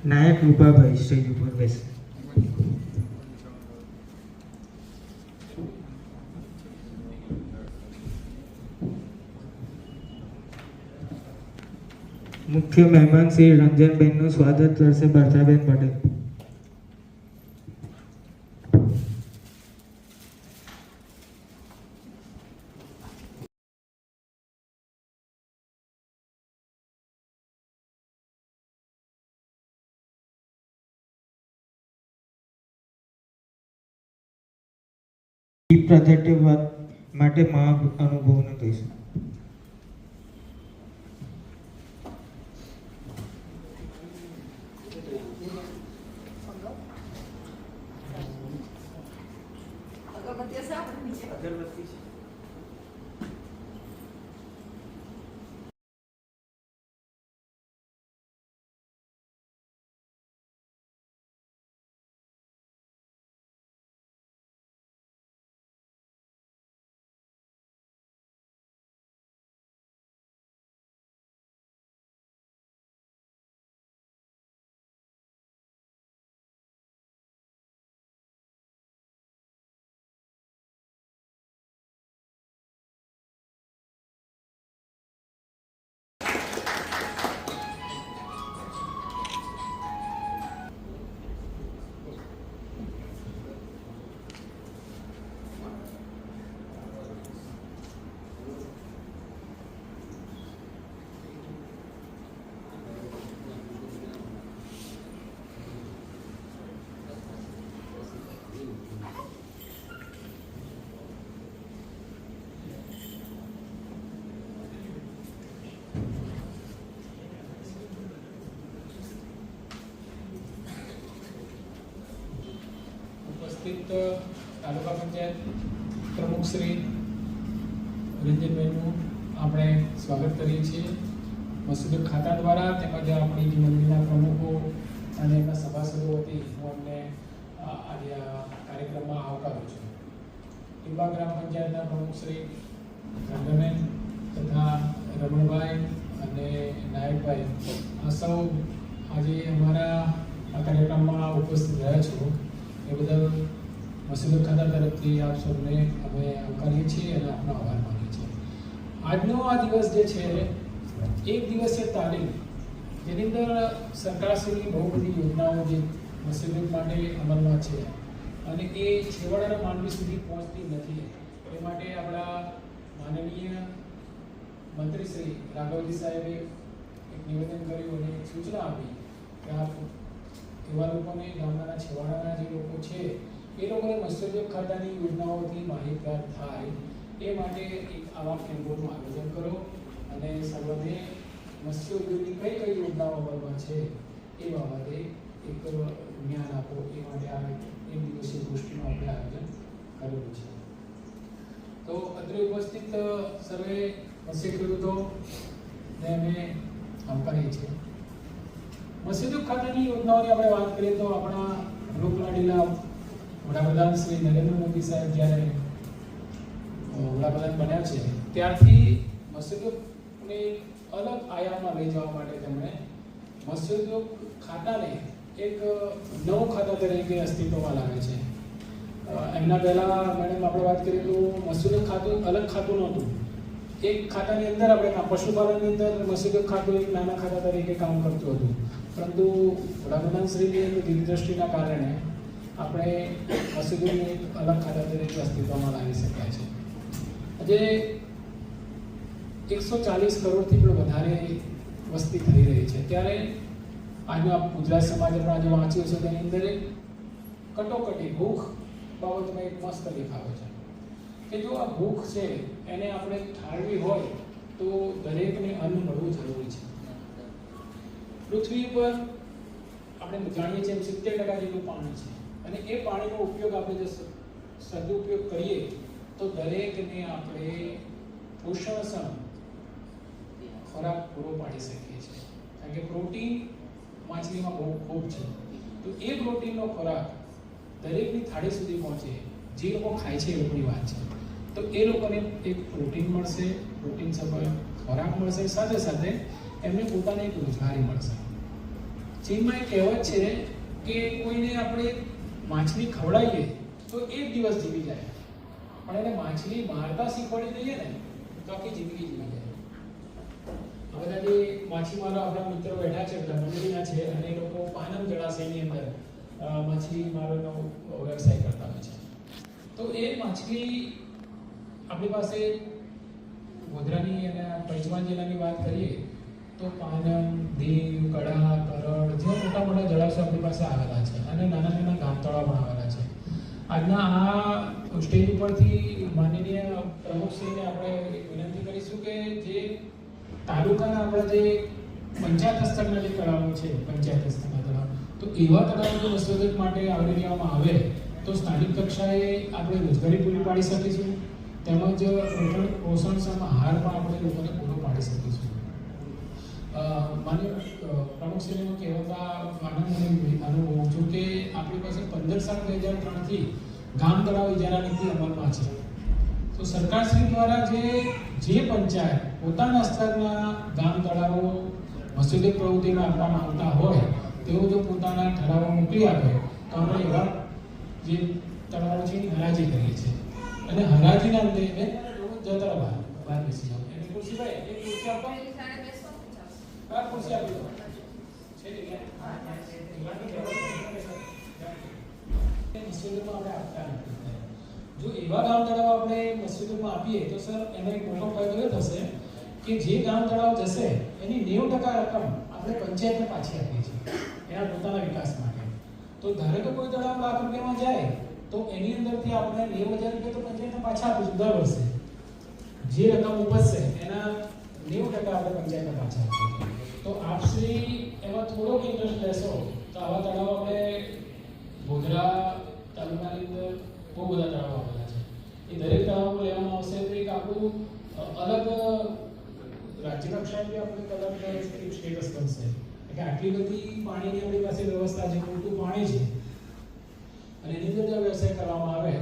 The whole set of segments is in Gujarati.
નાયક રૂપાભાઈ સ્ટેજ ઉપર બેસે. મુખ્ય મહેમાન શ્રી રંજનબેનનું સ્વાગત કરશે બરથાબેન પટેલ. પ્રગટ્યવાદ માટે મહા અનુભવનો થઈશું. તાલુકા પંચાયત પ્રમુખ શ્રી રંજનબેનનું આપણે સ્વાગત કરીએ છીએ મસૂદ ખાતા દ્વારા, તેમજ આપણી જે મંડળીના પ્રમુખો અને એમના સભાસદો વતી હું અમને આજે આ કાર્યક્રમમાં આવકારું છું. ટીંબા ગ્રામ પંચાયતના પ્રમુખ શ્રી રંજનબેન તથા રમણભાઈ અને નાયકભાઈ, આ સૌ આજે અમારા આ કાર્યક્રમમાં ઉપસ્થિત રહ્યા છો એ બદલ મસૂદ ખાતા તરફથી આપ સૌને અમે આવકારીએ છીએ અને આપનો આભાર માનીએ છીએ. આજનો આ દિવસ જે છે એક દિવસીય તાલીમ, જેની અંદર સરકારશ્રીની બહુ બધી યોજનાઓ જે મસૂદ માટે અમલમાં છે અને એ છેવાડાના માનવી સુધી પહોંચતી નથી. એ માટે આપણા માનનીય મંત્રી શ્રી રાઘવજી સાહેબે એક નિવેદન કર્યું અને એક સૂચના આપી કે આપ એવા લોકોને, ગામડાના છેવાડાના જે લોકો છે એ લોકોને મત્સ્યોદ્યોગ ખાતાની યોજનાઓથી માહિતગાર થાય એ માટે એક આવા કેમ્પોનું આયોજન કરો અને સર્વને મત્સ્યોદ્યોગની કઈ કઈ યોજનાઓ અમલમાં છે એ બાબતે એક જ્ઞાન આપો. એ માટે આ એક દિવસીય ગોષ્ઠીનું આપણે આયોજન કરેલું છે. તો અત્રે ઉપસ્થિત સર્વે મત્સ્ય ખેડૂતોને અમે આવકારીએ છીએ. મત્સ્યોદ્યોગ ખાતાની યોજનાઓની આપણે વાત કરીએ તો આપણા લોકલાડીલા વડાપ્રધાન શ્રી નરેન્દ્ર મોદી સાહેબ જ્યારે વડાપ્રધાન બન્યા છે ત્યારથી મત્સ્યોદ્યોગને અલગ આયામમાં લઈ જવા માટે તેમણે મત્સ્યોદ્યોગ ખાતાને એક નવું ખાતા તરીકે અસ્તિત્વમાં લાવે છે. એમના પહેલાં મેડમ આપણે વાત કરીએ તો મત્સ્યોદ્યોગ ખાતું અલગ ખાતું નહોતું. એક ખાતાની અંદર આપણે પશુપાલનની અંદર મત્સ્યોદ્યોગ ખાતું એક નાના ખાતા તરીકે કામ કરતું હતું, પરંતુ વડાપ્રધાન શ્રીની દીર્ઘદ્રષ્ટિના કારણે આપણે મત્સ્યોદ્યોગને એક અલગ ખાતા તરીકે અસ્તિત્વમાં લાવી શકાય છે. આજે 140 કરોડથી પણ વધારે વસ્તી થઈ રહી છે, ત્યારે આજનો ગુજરાત સમાજ આપણે આજે વાંચ્યું છે તેની અંદર એક કટોકટી ભૂખ બાબતમાં એક મસ્ત લેખ આવે છે કે જો આ ભૂખ છે એને આપણે ઠાળવી હોય તો દરેકને અન્ન મળવું જરૂરી છે. પૃથ્વી પર આપણે જાણીએ છીએ 70% જેટલું પાણી છે અને એ પાણીનો ઉપયોગ આપણે જો સદુપયોગ કરીએ તો દરેકને આપણે પોષણક્ષમ ખોરાક પૂરો પાડી શકીએ છીએ. કારણ કે પ્રોટીન માછલીમાં બહુ ખૂબ છે, તો એ પ્રોટીનનો ખોરાક દરેકની થાળી સુધી પહોંચે, જે લોકો ખાય છે એ લોકોની વાત છે, તો એ લોકોને એક પ્રોટીન મળશે, પ્રોટીન સભર ખોરાક મળશે, સાથે સાથે એમને પોતાને એક રોજગારી મળશે. ચીનમાં એક કહેવત છે કે કોઈને આપણે માછલી ખવડાવીએ તો એક દિવસ જીવી જાય, પણ એને માછલી મારતા શીખવાડી દઈએ ને તો આખી જિંદગી જીવી જાય. આ બધા જે માછીમારો આપણા મિત્રો બેઠા છે, મંડળીના છે, અને એ લોકો પાનમ જળાશયની અંદર માછલી મારવાનો વ્યવસાય કરતા હોય છે. તો એ માછલી આપણી પાસે ગોધરાની અને પંચમહાલ જિલ્લાની વાત કરીએ તો પાનમ, દીવ, કડા, કરડ જેવા મોટા મોટા જળાશયો આપણી પાસે આવેલા છે, અને નાના નાના ગામ તળાવ પણ આવેલા છે. આજના આ સ્ટેજ ઉપરથી માનનીય પ્રમુખશ્રીને આપણે વિનંતી કરીશું કે જે તાલુકાના આપણા જે પંચાયત સ્તરના જે તળાવો છે, પંચાયત સ્તરના તળાવ, તો એવા તળાવો મસોદત માટે આવરી લેવામાં આવે તો સ્થાનિક કક્ષાએ આપણે રોજગારી પૂરી પાડી શકીશું, તેમજ પોષણક્ષમ આહાર પણ આપણે લોકોને પૂરો પાડી શકીશું. માન્ય પ્રમુખશ્રીનું કહેવાતા આનંદ અને અનુભવું છું કે આપણી પાસે 15/7/2003થી ગામ તળાવ ઇજારા નીતિ અમલમાં છે. તો સરકારશ્રી દ્વારા જે પંચાયત પોતાના સ્તરના ગામ તળાવો મસૂદત પ્રવૃત્તિમાં આપવામાં આવતા હોય તેઓ જો પોતાના ઠરાવો મોકલી આપે તો આપણે એવા જે તળાવો છે એની હરાજી કરીએ છીએ, અને હરાજીના અંતે એને જતા બહાર બેસી જાવ. એની ખુરશી ભાઈ એક ખુરશી આપો, આ ખુરશી આપી દો છે જગ્યા મસૂદતમાં આપણે આપતા નથી. જો એવા ગામ તળાવ આપણે મસૂદતમાં આપીએ તો સર એનો એક મોટો ફાયદો એ થશે કે જે ગામ તળાવ જશે એની 90% રકમ આપણે પંચાયતને પાછી આપીએ છીએ એના પોતાના વિકાસ માટે. તો ધારો કે કોઈ તળાવ લાખ રૂપિયામાં જાય તો એની અંદરથી આપણે 90,000 રૂપિયા તો પંચાયતને પાછા આપીશું દર વર્ષે. જે રકમ ઉપજશે એના 90% આપણે પંચાયતને પાછા આપીશું. તો આપશ્રી એમાં થોડોક ઇન્ટરેસ્ટ લેશો તો આવા તળાવ આપણે ગોધરા તાલુકાની અંદર બહુ બધા તળાવો આવેલા છે. એ દરેક તળાવો લેવામાં આવશે તો એક આપણું અલગ રાજ્ય કક્ષાએ આપણે કલર સ્ટેટસ બનશે કે આટલી બધી પાણીની આપણી પાસે વ્યવસ્થા છે, પૂરતું પાણી છે, અને એની અંદર જો વ્યવસાય કરવામાં આવે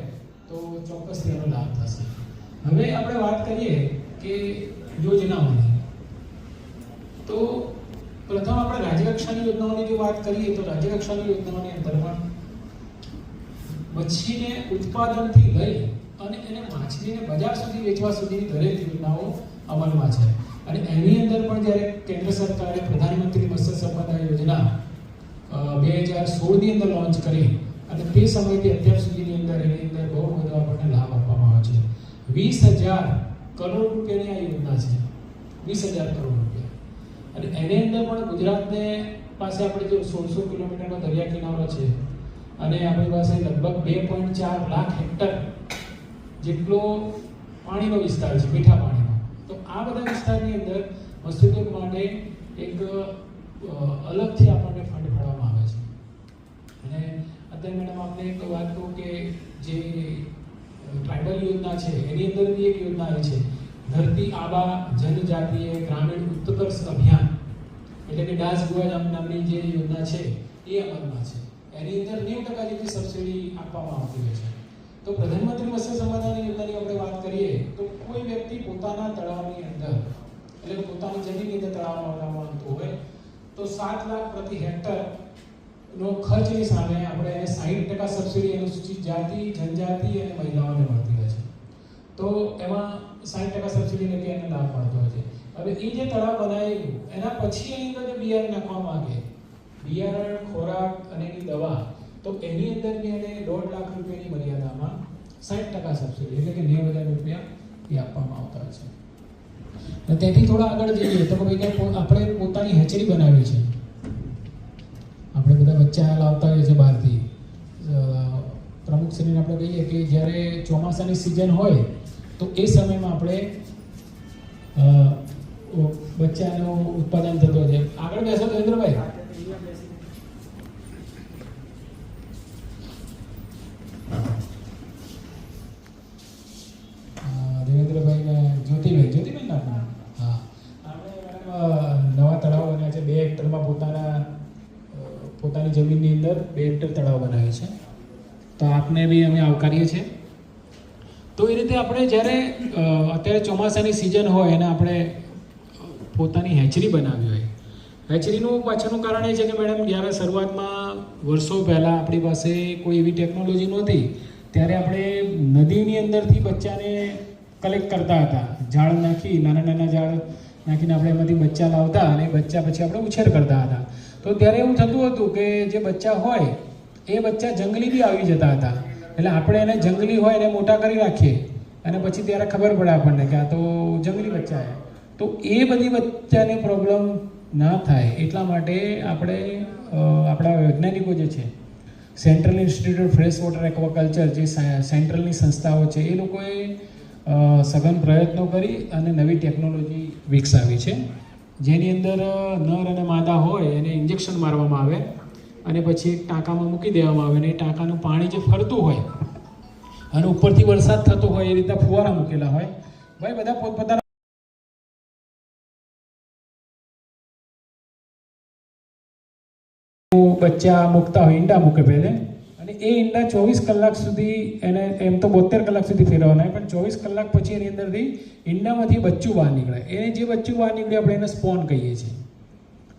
તો ચોક્કસ તેનો લાભ થશે. હવે આપણે વાત કરીએ કે યોજનાઓની, તો પ્રથમ આપણે રાજ્ય કક્ષાની યોજનાઓની જો વાત કરીએ તો રાજ્ય કક્ષાની યોજનાઓની અંતર્ગત મચ્છીને ઉત્પાદનથી લઈ અને એને માછલીને બજાર સુધી વેચવા સુધીની દરેક યોજનાઓ અમલમાં છે. અને એની અંદર પણ જ્યારે કેન્દ્ર સરકારે પ્રધાનમંત્રી મત્સ્ય સંપદા યોજના 2016ની અંદર લોન્ચ કરી અને તે સમયથી અત્યાર સુધીની અંદર એની અંદર બહુ બધો આપણને લાભ આપવામાં આવે છે. 20,000 કરોડ રૂપિયાની આ યોજના છે, 20,000 કરોડ રૂપિયા. અને એની અંદર પણ ગુજરાતને પાસે આપણે જો 1600 કિલોમીટરનો દરિયા કિનારો છે અને આપણી પાસે લગભગ 2.4 લાખ હેક્ટર જેટલો પાણીનો વિસ્તાર છે, મીઠા પાણીનો. તો આ બધા વિસ્તારની અંદર મત્સ્યોદ્યોગ માટે એક અલગથી આપણને ફંડ ફાળવવામાં આવે છે. અને અત્યારે મેડમ આપણે એક વાત કહું કે જે ટ્રાઇબલ યોજના છે એની અંદર બી એક યોજના આવી છે, ધરતી આબા જનજાતીય ગ્રામીણ ઉત્કર્ષ અભિયાન, એટલે કે ડાસ ગુવા નામની જે યોજના છે એ અમલમાં છે. એની અંદર 90% જેટલી સબસિડી આપવામાં આવતી હોય છે. તો પ્રધાનમંત્રી મત્સ્ય સંપદા યોજનાની આપણે વાત કરીએ તો કોઈ વ્યક્તિ પોતાના તળાવની અંદર એટલે પોતાની જમીનની અંદર તળાવ બનાવવાનું હોય તો 7 લાખ પ્રતિ હેક્ટર નો ખર્ચની સામે આપણે એને 60% સબસિડી અનુસૂચિત જાતિ, જનજાતિ અને મહિલાઓને મળતી હોય છે. તો એમાં 60% સબસિડી લઈને એને લાભ મળતો હોય છે. હવે એ જે તળાવ બનાવેલું એના પછી એની અંદર જે બિયારણ નાખવા માંગે, બિયારણ, ખોરાક અને એની દવા, તો એની અંદર બી એને 1.5 લાખ રૂપિયાની મર્યાદામાં 60% સબસિડી એટલે કે 90,000 રૂપિયા એ આપવામાં આવતા હોય છે. અને તેથી થોડા આગળ જઈએ તો ભાઈ આપણે પોતાની હેચરી બનાવી છે. આપણે બધા બચ્ચા લાવતા હોઈએ છીએ બહારથી. પ્રમુખશ્રીને આપણે કહીએ કે જ્યારે ચોમાસાની સિઝન હોય તો એ સમયમાં આપણે બચ્ચાનું ઉત્પાદન થતું હોય છે. આગળ બેસો દેવેન્દ્રભાઈ. દેવેન્દ્રભાઈ ને જ્યોતિભાઈ નામ. હા, આપણે નવા તળાવ બન્યા છે. 2 હેક્ટરમાં પોતાની જમીનની અંદર 2 હેક્ટર તળાવ બનાવે છે. તો આપને બી અમે આવકારીએ છીએ. તો એ રીતે આપણે જ્યારે અત્યારે ચોમાસાની સિઝન હોય અને આપણે પોતાની હેચરી બનાવી હોય હેચરીનું પાછળનું કારણ એ છે કે મેડમ જ્યારે શરૂઆતમાં વર્ષો પહેલાં આપણી પાસે કોઈ એવી ટેકનોલોજી નહોતી ત્યારે આપણે નદીની અંદરથી બચ્ચાને કલેક્ટ કરતા હતા. ઝાડ નાખી નાના નાના ઝાડ નાખીને આપણે એમાંથી બચ્ચા લાવતા અને બચ્ચા પછી આપણે ઉછેર કરતા હતા. તો ત્યારે એવું થતું હતું કે જે બચ્ચા હોય એ બચ્ચા જંગલી બી આવી જતા હતા. એટલે આપણે એને જંગલી હોય એને મોટા કરી રાખીએ અને પછી ત્યારે ખબર પડે આપણને કે આ તો જંગલી બચ્ચા છે. તો એ બધી બચ્ચાને પ્રોબ્લેમ ના થાય એટલા માટે આપણે આપણા વૈજ્ઞાનિકો જે છે central institute of fresh water aquaculture જે સેન્ટ્રલની સંસ્થાઓ છે એ લોકોએ સઘન પ્રયત્નો કરી અને નવી ટેકનોલોજી વિકસાવી છે, જેની અંદર નર અને માદા હોય એને ઇન્જેક્શન મારવામાં આવે અને પછી એક ટાંકામાં મૂકી દેવામાં આવે અને એ ટાંકાનું પાણી જે ફરતું હોય અને ઉપરથી વરસાદ થતો હોય એ રીતના ફુવારા મૂકેલા હોય. ભાઈ બધા પોતપોતાના બચ્ચા મૂકતા હોય, ઈંડા મૂકે પહેલે અને એ ઈંડા 24 કલાક સુધી એને એમ તો 72 કલાક સુધી ફેરવવાના હોય પણ 24 કલાક પછી એની અંદરથી ઈંડામાંથી બચ્ચું બહાર નીકળે. એને જે બચ્ચું બહાર નીકળે આપણે એને સ્પોન કહીએ છીએ.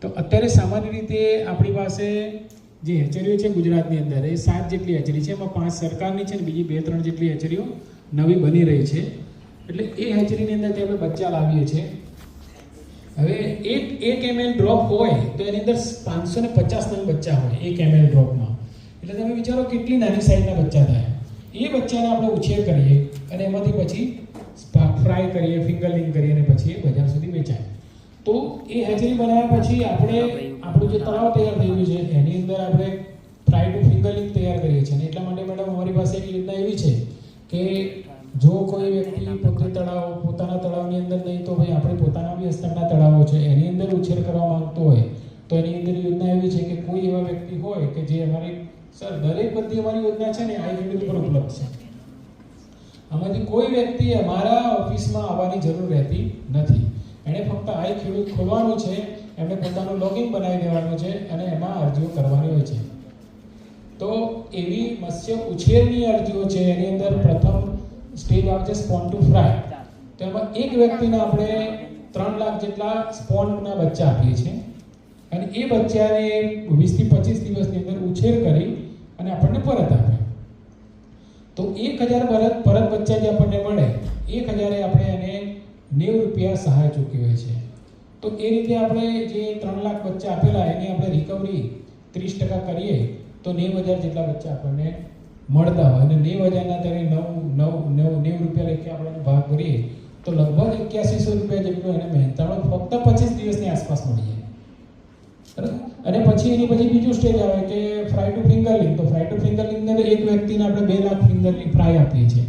તો અત્યારે સામાન્ય રીતે આપણી પાસે જે હેચરીઓ છે ગુજરાતની અંદર એ 7 જેટલી હેચરી છે, એમાં 5 સરકારની છે ને બીજી 2-3 જેટલી હેચરીઓ નવી બની રહી છે. એટલે એ હેચરીની અંદરથી આપણે બચ્ચા લાવીએ છીએ. હવે એક ml ડ્રોપ હોય તો એની અંદર 550 નંગ બચ્ચા હોય 1 ml ડ્રોપમાં. એટલે તમે વિચારો કેટલી નાની સાઈઝના બચ્ચા થાય. એ બચ્ચાને આપણે ઉછેર કરીએ અને એમાંથી પછી ફ્રાય કરીએ, ફિંગરલિંગ કરીએ અને પછી એ બજાર સુધી વેચાય. તો એ હેચરી બનાવ્યા પછી આપણે આપણું જે તળાવ તૈયાર થઈ ગયું છે એની અંદર આપણે ફ્રાય ટુ ફિંગરલિંગ તૈયાર કરીએ છીએ. અને એટલા માટે મેડમ અમારી પાસે એક યોજના એવી છે કે જો કોઈ વ્યક્તિ પોતાના તળાવની અંદર નહીં તો ભાઈ આપણે પોતાના બી હસ્તકના તળાવો છે એની અંદર ઉછેર કરવા માંગતો હોય તો એની અંદર યોજના એવી છે કે કોઈ એવા વ્યક્તિ હોય કે જે અમારી સર દરેક બધી અમારી યોજના છે ને આ ખેડૂત પર ઉપલબ્ધ છે. આમાંથી કોઈ વ્યક્તિ અમારા ઓફિસમાં આવવાની જરૂર રહેતી નથી. એણે ફક્ત આ ખેડૂત ખોલવાનું છે, એમણે પોતાનું લોગિન બનાવી દેવાનું છે અને એમાં અરજીઓ કરવાની હોય છે. તો એવી મત્સ્ય ઉછેરની અરજીઓ છે એની અંદર પ્રથમ સ્ટેજ આવે છે સ્પોન ટુ ફ્રાય. તો એમાં એક વ્યક્તિને આપણે 3 લાખ જેટલા સ્પોનના બચ્ચા આપીએ છીએ અને એ બચ્ચાને 20 થી 25 દિવસની અંદર ઉછેર કરી અને આપણને પરત આપે. તો 1000 પરત બચ્ચા જે આપણને મળે 1000 આપણે એને 90 રૂપિયા સહાય ચૂકવી હોય છે. તો એ રીતે આપણે જે 3 લાખ બચ્ચા આપેલા એની આપણે રિકવરી 30% કરીએ તો 90,000 જેટલા બચ્ચા આપણને મળતા હોય અને 90,000ના ત્યારે 90 રૂપિયા લેખે આપણે ભાગ કરીએ તો લગભગ 8100 રૂપિયા જેટલું એને મહેનતાણો ફક્ત 25 દિવસની આસપાસ મળી જાય. અને પછી એની પછી બીજું સ્ટેજ આવે કે ફ્રાય ટુ ફિંગરલિંગ. તો ફ્રાય ટુ ફિંગરલિંગની અંદર એક વ્યક્તિને આપણે 2 લાખ ફિંગરલિંગ ફ્રાય આપીએ છીએ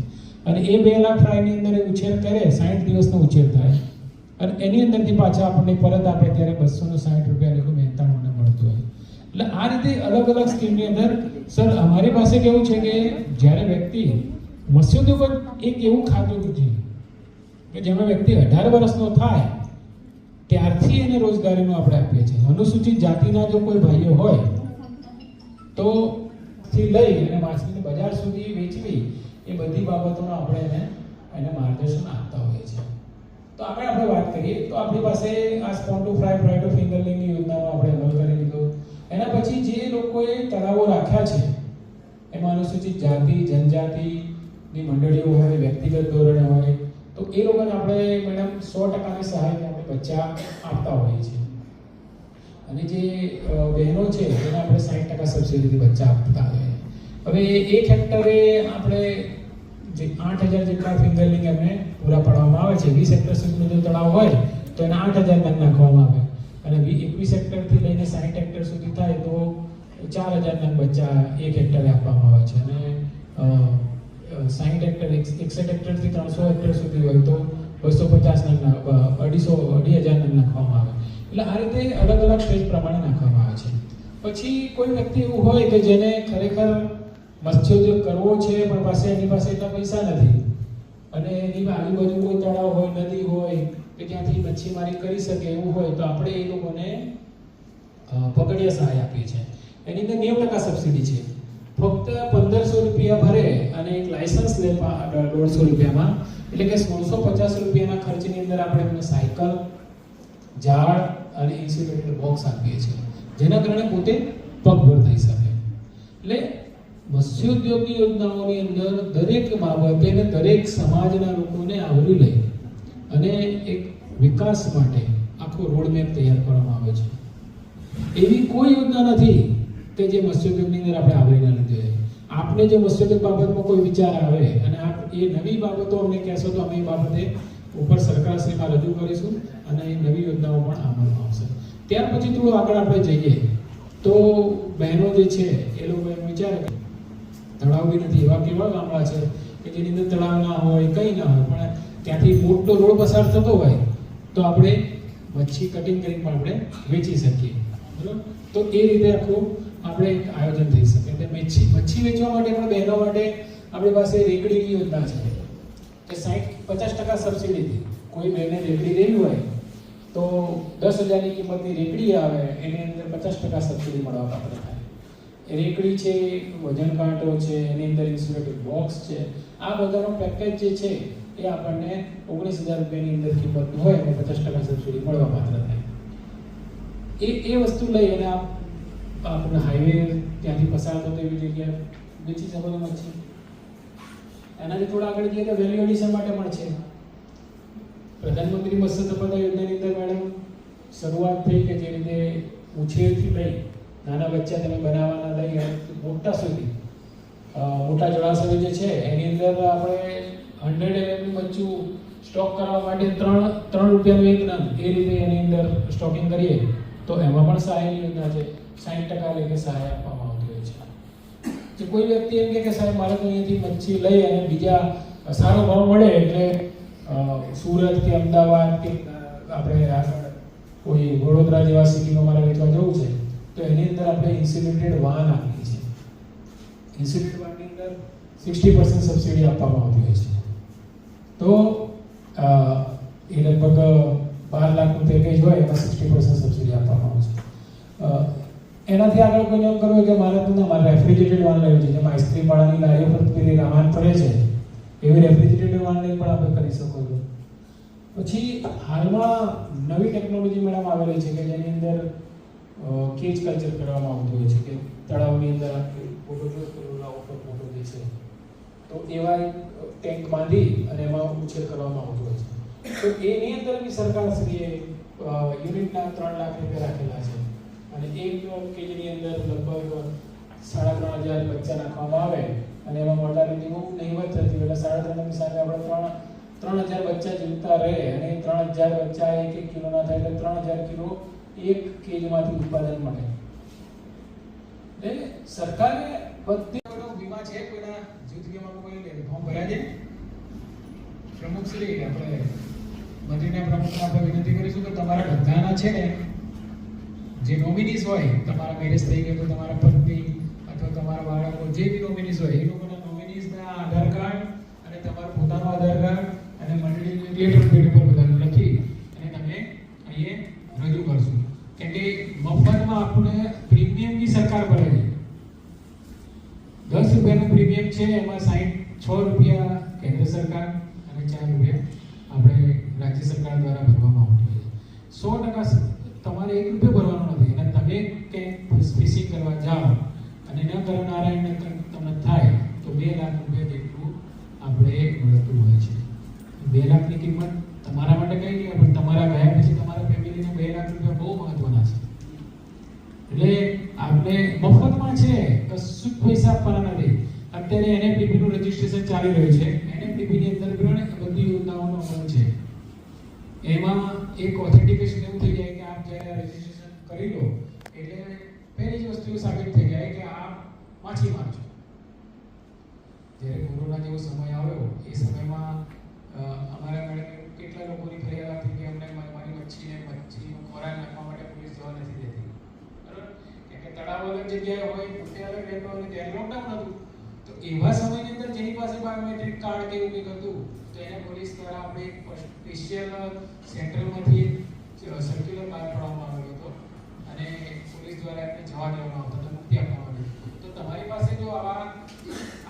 અને એ 2 લાખ ફ્રાયની અંદર ઉછેર કરે 60 દિવસનો ઉછેર થાય અને એની અંદરથી પાછા આપણને પરત આપે ત્યારે 260 રૂપિયા જેટલું મહેનતાણોને મળતું હોય. એટલે આ રીતે અલગ અલગ સ્કીમની અંદર સર અમારી પાસે કેવું છે કે જ્યારે વ્યક્તિ મત્સ્યોદ્યોગ એક એવું ખાતું છે કે જેમાં વ્યક્તિ 18 વર્ષનો થાય ત્યારથી એને રોજગારીનું આપણે આપીએ છીએ. અનુસૂચિત જાતિના જો કોઈ ભાઈઓ હોય તો થી લઈ અને માછલીને બજાર સુધી વેચવી એ બધી બાબતોનો આપણે એને માર્ગદર્શન આપતા હોઈએ છીએ. તો આપણે વાત કરીએ તો આપણી પાસે આ સ્પોન ટુ ફ્રાય ટુ ફિંગરલિંગની યોજનાનો આપણે અમલ કરી લીધો. એના પછી જે લોકોએ તળાવો રાખ્યા છે એમાં અનુસૂચિત જાતિ જનજાતિની મંડળીઓ હોય, વ્યક્તિગત ધોરણે હોય તો એ લોકોને આપણે મેડમ 100%ની સહાયથી આપણે બચ્ચા આપતા હોઈએ છીએ. અને જે બહેનો છે એને આપણે 60% સબસિડીથી બચ્ચા આપતા હોઈએ. હવે 1 હેક્ટરે આપણે જે 8000 જેટલા ફિંગરલિંગ એમને પૂરા પાડવામાં આવે છે. 20 હેક્ટર સુધીનો જો તળાવ હોય તો એને 8000 ટન નાખવામાં આવે અને 21 હેક્ટરથી લઈને 60 હેક્ટર સુધી થાય તો 4000 ટન બચ્ચા 1 હેક્ટરે આપવામાં આવે છે. અને 60 હેક્ટર 61 હેક્ટરથી 300 હેક્ટર સુધી હોય તો 250 ટન 2,500 ટન નાખવામાં આવે. એટલે આ રીતે અલગ અલગ સ્ટેજ પ્રમાણે નાખવામાં આવે છે. પછી કોઈ વ્યક્તિ એવું હોય કે જેને ખરેખર મત્સ્યોદ્યોગ કરવો છે પણ એની પાસે એટલા પૈસા નથી અને એની આજુબાજુ કોઈ તળાવ હોય, નદી હોય કે ત્યાંથી મચ્છીમારી કરી શકે એવું હોય તો આપણે એ લોકોને પકડીયા સહાય આપીએ છીએ. એની અંદર 90% સબસિડી છે. ફક્ત 1500 રૂપિયા ભરે અને એક લાયસન્સ લે 150 રૂપિયામાં, એટલે કે 1650 રૂપિયાના ખર્ચની અંદર આપણે એમને સાયકલ, ઝાડ અને ઇન્સ્યુલેટેડ બોક્સ આપીએ છીએ, જેના કારણે પોતે પગભર થઈ શકે. એટલે મત્સ્યોદ્યોગની યોજનાઓની અંદર દરેક બાબતે અને દરેક સમાજના લોકોને આવરી લઈ અને એક વિકાસ માટે આખો રોડમેપ તૈયાર કરવામાં આવે છે. એવી કોઈ યોજના નથી કે જે મત્સ્યોદ્યોગની અંદર આપણે આવરી ના લીધી હોય. આપને જો મત્સ્યોદ્યોગ બાબતમાં કોઈ વિચાર આવે અને આપ એ નવી બાબતો અમને કહેશો તો અમે એ બાબતે ઉપર સરકારશ્રીમાં રજૂ કરીશું અને એ નવી યોજનાઓ પણ અમલમાં આવશે. ત્યાર પછી થોડું આગળ આપણે જઈએ તો બહેનો જે છે એ લોકો એમ વિચારે કે તળાવ બી નથી, એવા કેવા ગામડા છે કે જેની અંદર તળાવ ના હોય, કંઈ ના હોય, પણ ત્યાંથી મોટો રોડ પસાર થતો હોય તો આપણે મચ્છી કટિંગ કરીને પણ આપણે વેચી શકીએ. બરાબર? તો એ રીતે આખું આપણે એક આયોજન થઈ શકે. એટલે મચ્છી વેચવા માટે પણ બહેનો માટે આપણી પાસે રેકડીની યોજના છે કે 50% સબસિડીથી કોઈ બહેને રેકડી લેવી હોય તો 10,000ની કિંમતની રેકડી આવે, એની અંદર 50% સબસિડી મળવા પાત્ર થાય. રેકડી છે, વજન કાંટો છે, એની અંદર ઇન્સ્યુલેટેડ બોક્સ છે, આ બધાનો પેકેજ જે છે એ આપણને 19,000 રૂપિયાની અંદર કિંમતનું હોય અને 50% સબસિડી મળવા પાત્ર થાય. એ વસ્તુ લઈ અને આપણે હાઈવે ત્યાંથી પસાર થતો એવી જગ્યાએ વેચી શકો છો મચ્છી. એનાથી થોડા આગળ જઈએ તો વેલ્યુ એડિશન માટે પણ છે. પ્રધાનમંત્રી મત્સ્ય સંપદા યોજનાની અંદર મેડમ શરૂઆત થઈ કે જે રીતે ઉછેરથી લઈ નાના બચ્ચા તમે બનાવવાના લઈ અને મોટા સુધી મોટા જળાશયો જે છે એની અંદર આપણે 100 mm બચ્ચું સ્ટોક કરવા માટે 3 રૂપિયાનું એક નંગ એ રીતે એની અંદર સ્ટોકિંગ કરીએ તો એમાં પણ સહાયની યોજના છે. 60% લેખે સહાય આપવામાં આવતી હોય છે. જો કોઈ વ્યક્તિ એમ કે સાહેબ મારે તો અહીંયાથી મચ્છી લઈ અને બીજા સારો ભાવ મળે એટલે સુરત કે અમદાવાદ કે આપણે આગળ કોઈ વડોદરા જેવા સિટીમાં મારે વેચવા જવું છે તો એની અંદર આપણે ઇન્સ્યુલેટેડ વાહન આપીએ છીએ. ઇન્સ્યુલેટેડ વાહનની અંદર 60% સબસિડી આપવામાં આવતી હોય છે. તો એ લગભગ 12 લાખનું પેકેજ હોય એમાં 60% સબસિડી આપવામાં આવે છે. એનાથી આગળ કોઈને એમ કરવું કે મારે રેફ્રિજરેટેડ વાહન લેવું છે, જેમાં આઈસ્ક્રીમ વાળાની લારીઓ પર પેલી રામાયણ ફરે છે એવી રેફ્રિજરેટેડ વાહન લઈ પણ આપણે કરી શકો છો. પછી હાલમાં નવી ટેકનોલોજી મેડમ આવેલી છે કે જેની અંદર કેજ કલ્ચર કરવામાં આવતું હોય છે કે તળાવની અંદર ફોટો જો ફોટો જે છે તો એવા ટેન્ક બાંધી અને એમાં ઉછેર કરવામાં આવતો હોય છે. તો એની અંદર બી સરકારશ્રીએ યુનિટના 3 લાખ રૂપિયા રાખેલા છે અને 1 કેજીની અંદર લગભગ 3,500 બચ્ચા નાખવામાં આવે અને એમાં મોર્ટાલિટી બહુ નહીવત થતી એટલે 3,500ની સામે આપણે 3,000 બચ્ચા જીવતા રહે અને 3,000 બચ્ચા 1 કિલોના થાય એટલે 3,000 કિલો 1 કેજમાંથી ઉત્પાદન મળે. એટલે સરકારે બધી વીમા છે કોઈના જૂથ વીમામાં કોઈ લે ફોર્મ ભરાય છે. પ્રમુખશ્રી આપણે મંત્રીના પ્રમુખને આપણે વિનંતી કરીશું કે તમારા બધાના છે ને જે નોમિનીઝ હોય, તમારા મેરેજ થઈ ગયો તો તમારા પત્ની અથવા તમારા બાળકો જે બી નોમિનીઝ હોય એ લોકોના નોમિનીઝના આધાર કાર્ડ અને તમારું પોતાનું આધાર કાર્ડ અને મંડળીનું લેટર પેડ પર બધાનું લખી અને તમે અહીંયા રજૂ કરશો. કેમ કે મફતમાં આપણે પ્રીમિયમ બી સરકાર ભરે છે. 10 રૂપિયાનું પ્રીમિયમ છે એમાં 6 રૂપિયા કેન્દ્ર સરકાર અને 4 રૂપિયા આપણે રાજ્ય સરકાર દ્વારા ભરવામાં આવતું હોય છે. 100% તમારે 1 રૂપિયો ભરવાનો નથી અને તમે કંઈક ફિશિંગ કરવા જાઓ અને ન કરનારાયણને તમને થાય તો 2 લાખ રૂપિયા જેટલું આપણે મળતું હોય છે. 2 લાખની કિંમત તમારા માટે કંઈ નહીં પણ તમારા ગયા પછી તમારા ફેમિલીને 2 લાખ રૂપિયા બહુ મહત્વના છે. એટલે આપણે મફતમાં છે, કશું પૈસા આપવાના નથી. અત્યારે એનએફડીપીનું રજીસ્ટ્રેશન ચાલી રહ્યું છે. એનએફડીપીની અંદર પણ બધી યોજનાઓનો અમલ છે. એમાં એક ઓથેન્ટિકેશન એવું થઈ જાય કે આપ જ્યારે રજીસ્ટ્રેશન કરી લો એટલે પહેલી જ વસ્તુ સાબિત થઈ જાય કે આપ માછીમાર છો. જ્યારે કોરોના જેવો સમય આવ્યો એ સમયમાં અમારા મેડમ કેટલા લોકોની ફરિયાદ હતી કે અમને મારી મચ્છીનો ખોરાક નાખવા માટે પોલીસ જવા નથી દેતી. બરાબર? કે તળાવ અલગ જગ્યાએ હોય, પોતે અલગ રહેતો હોય, ત્યારે લોકડાઉન હતું તો એવા સમયની અંદર જેની પાસે બાયોમેટ્રિક કાર્ડ કે એવું કંઈક હતું તો એને પોલીસ દ્વારા આપણે સ્પેશિયલ સેન્ટરમાંથી સર્ક્યુલર બહાર પાડવામાં આવ્યો હતો અને પોલીસ દ્વારા એમને જવા દેવામાં આવતો હતો, મુક્તિ આપવામાં આવી. તો તમારી પાસે જો આવા